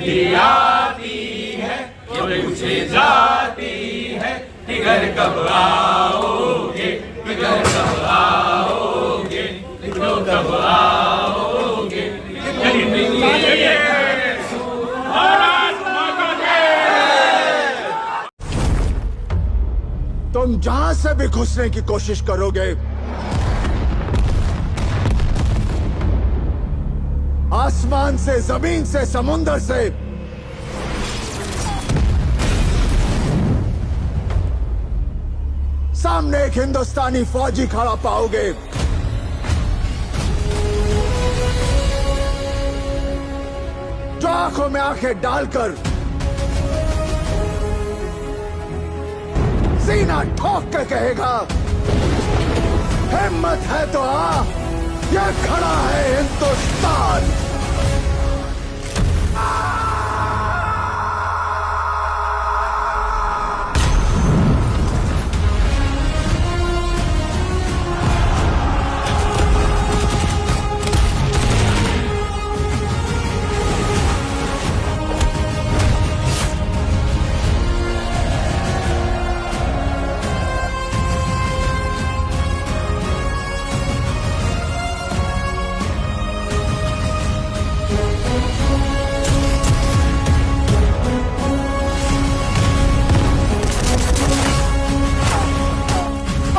ये आती है ये पूछे जाती है कि घर कब आओगे, कि घर कब आओगे, तो कब आओगे। तुम जहां से भी घुसने की कोशिश करोगे, आसमान से, जमीन से, समुंदर से, सामने एक हिंदुस्तानी फौजी खड़ा पाओगे। जो आंखों में आंखें डालकर सीना ठोक के कहेगा, हिम्मत है तो आ, ये खड़ा है हिंदुस्तान।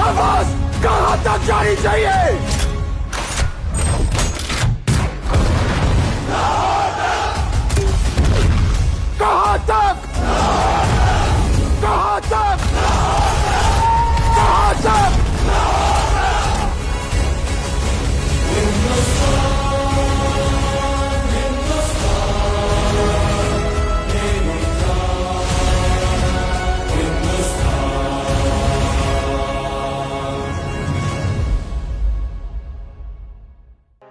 आवाज कहां तक जानी चाहिए? कहां तक? कहां तक? कहां तक?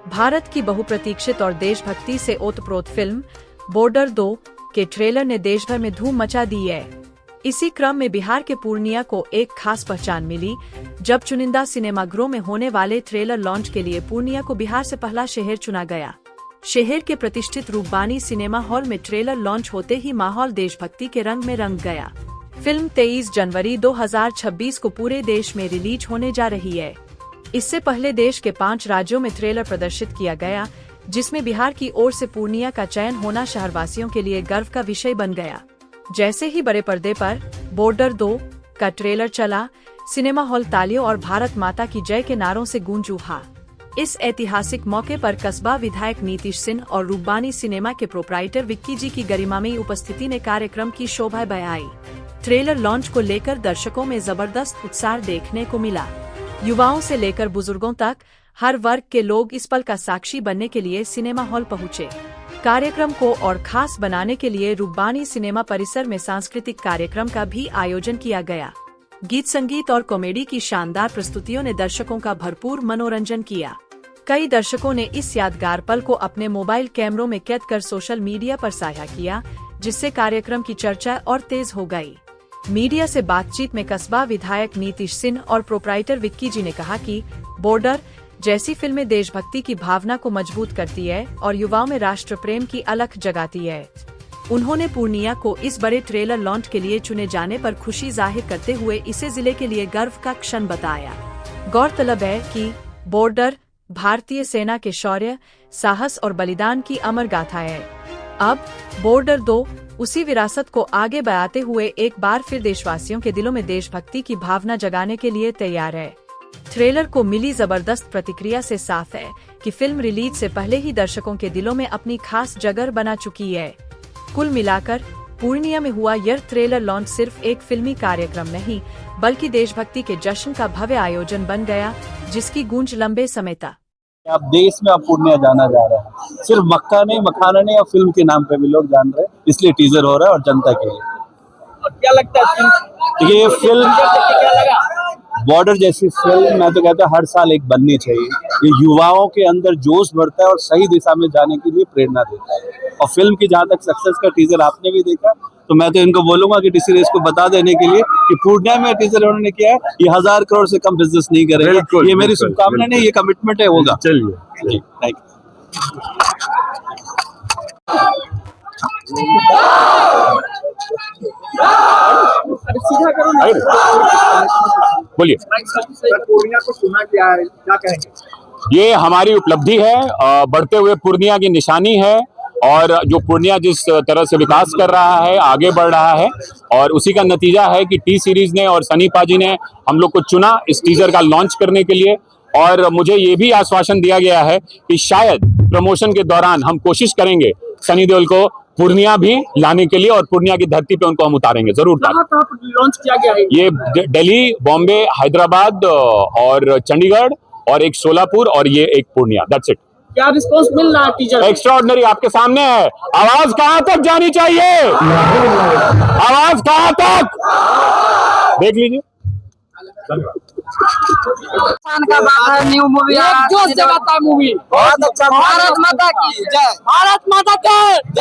भारत की बहुप्रतीक्षित और देशभक्ति से ओतप्रोत फिल्म बॉर्डर 2 के ट्रेलर ने देश भर में धूम मचा दी है। इसी क्रम में बिहार के पूर्णिया को एक खास पहचान मिली, जब चुनिंदा सिनेमाघरों में होने वाले ट्रेलर लॉन्च के लिए पूर्णिया को बिहार से पहला शहर चुना गया। शहर के प्रतिष्ठित रूपबानी सिनेमा हॉल में ट्रेलर लॉन्च होते ही माहौल देशभक्ति के रंग में रंग गया। फिल्म 23 जनवरी 2026 को पूरे देश में रिलीज होने जा रही है। इससे पहले देश के 5 राज्यों में ट्रेलर प्रदर्शित किया गया, जिसमें बिहार की ओर से पूर्णिया का चयन होना शहरवासियों के लिए गर्व का विषय बन गया। जैसे ही बड़े पर्दे पर बॉर्डर 2 का ट्रेलर चला, सिनेमा हॉल तालियों और भारत माता की जय के नारों से गूंज उठा। इस ऐतिहासिक मौके पर कस्बा विधायक नीतीश सिंह और रूपबानी सिनेमा के प्रोप्राइटर विक्की जी की गरिमामयी उपस्थिति ने कार्यक्रम की शोभा बढ़ाई। ट्रेलर लॉन्च को लेकर दर्शकों में जबरदस्त उत्साह देखने को मिला। युवाओं से लेकर बुजुर्गों तक हर वर्ग के लोग इस पल का साक्षी बनने के लिए सिनेमा हॉल पहुंचे। कार्यक्रम को और खास बनाने के लिए रूपबानी सिनेमा परिसर में सांस्कृतिक कार्यक्रम का भी आयोजन किया गया। गीत संगीत और कॉमेडी की शानदार प्रस्तुतियों ने दर्शकों का भरपूर मनोरंजन किया। कई दर्शकों ने इस यादगार पल को अपने मोबाइल कैमरों में कैद कर सोशल मीडिया पर साझा किया, जिससे कार्यक्रम की चर्चा और तेज हो गई। मीडिया से बातचीत में कस्बा विधायक नीतीश सिंह और प्रोप्राइटर विक्की जी ने कहा कि बॉर्डर जैसी फिल्में देशभक्ति की भावना को मजबूत करती है और युवाओं में राष्ट्र प्रेम की अलख जगाती है। उन्होंने पूर्णिया को इस बड़े ट्रेलर लॉन्च के लिए चुने जाने पर खुशी जाहिर करते हुए इसे जिले के लिए गर्व का क्षण बताया। गौरतलब है कि बॉर्डर भारतीय सेना के शौर्य, साहस और बलिदान की अमर गाथा है। अब बॉर्डर 2 उसी विरासत को आगे बढ़ाते हुए एक बार फिर देशवासियों के दिलों में देशभक्ति की भावना जगाने के लिए तैयार है। ट्रेलर को मिली जबरदस्त प्रतिक्रिया से साफ है कि फिल्म रिलीज से पहले ही दर्शकों के दिलों में अपनी खास जगह बना चुकी है। कुल मिलाकर पूर्णिया में हुआ यह ट्रेलर लॉन्च सिर्फ एक फिल्मी कार्यक्रम नहीं, बल्कि देशभक्ति के जश्न का भव्य आयोजन बन गया, जिसकी गूंज लंबे समय तक आप देश में आप पूर्णिया जाना जा रहे हैं। सिर्फ मक्का नहीं, मखाना नहीं, अब फिल्म के नाम पे भी लोग जान रहे हैं, इसलिए टीजर हो रहा है और जनता के लिए। और क्या लगता है ये फिल्म बॉर्डर जैसी फिल्म मैं तो कहता हूँ हर साल एक बननी चाहिए। ये युवाओं के अंदर जोश भरता है और सही दिशा में जाने के लिए प्रेरणा देता है। और फिल्म की जहाँ तक सक्सेस का टीजर आपने भी देखा, तो मैं तो इनको बोलूंगा कि डीसी रेस को बता देने के लिए कि पूर्णिया में टीजर उन्होंने किया है, ये 1000 करोड़ से कम बिजनेस नहीं करेगा। ये मेरी शुभकामना नहीं, ये कमिटमेंट है, होगा। चलिए थैंक यू। अरे सीधा करो ना। बोलिए। पूर्णिया को चुना गया है, क्या कहेंगे? ये हमारी उपलब्धि है, बढ़ते हुए पूर्णिया की निशानी है, और जो पूर्णिया जिस तरह से विकास कर रहा है, आगे बढ़ रहा है, और उसी का नतीजा है कि टी सीरीज ने और सनी पाजी ने हम लोग को चुना इस टीजर का लॉन्च करने के लिए। और मुझे ये भी आश्वासन दिया गया है कि शायद प्रमोशन के दौरान हम कोशिश करेंगे सनी देओल को पूर्णिया भी लाने के लिए, और पूर्णिया की धरती पे उनको हम उतारेंगे, जरूर उतारेंगे। कहाँ पर लॉन्च किया गया है? ये दिल्ली, बॉम्बे, हैदराबाद और चंडीगढ़, और एक सोलापुर, और ये एक पूर्णिया। That's it. क्या रिस्पॉन्स मिल रहा है टीजर? एक्स्ट्राऑर्डिनरी, आपके सामने है। आवाज कहां तक जानी चाहिए? आवाज कहां तक? देख लीजिए। का बात है, न्यू मूवी जोश जगाता है मूवी। बहुत अच्छा। भारत माता की जय। भारत माता की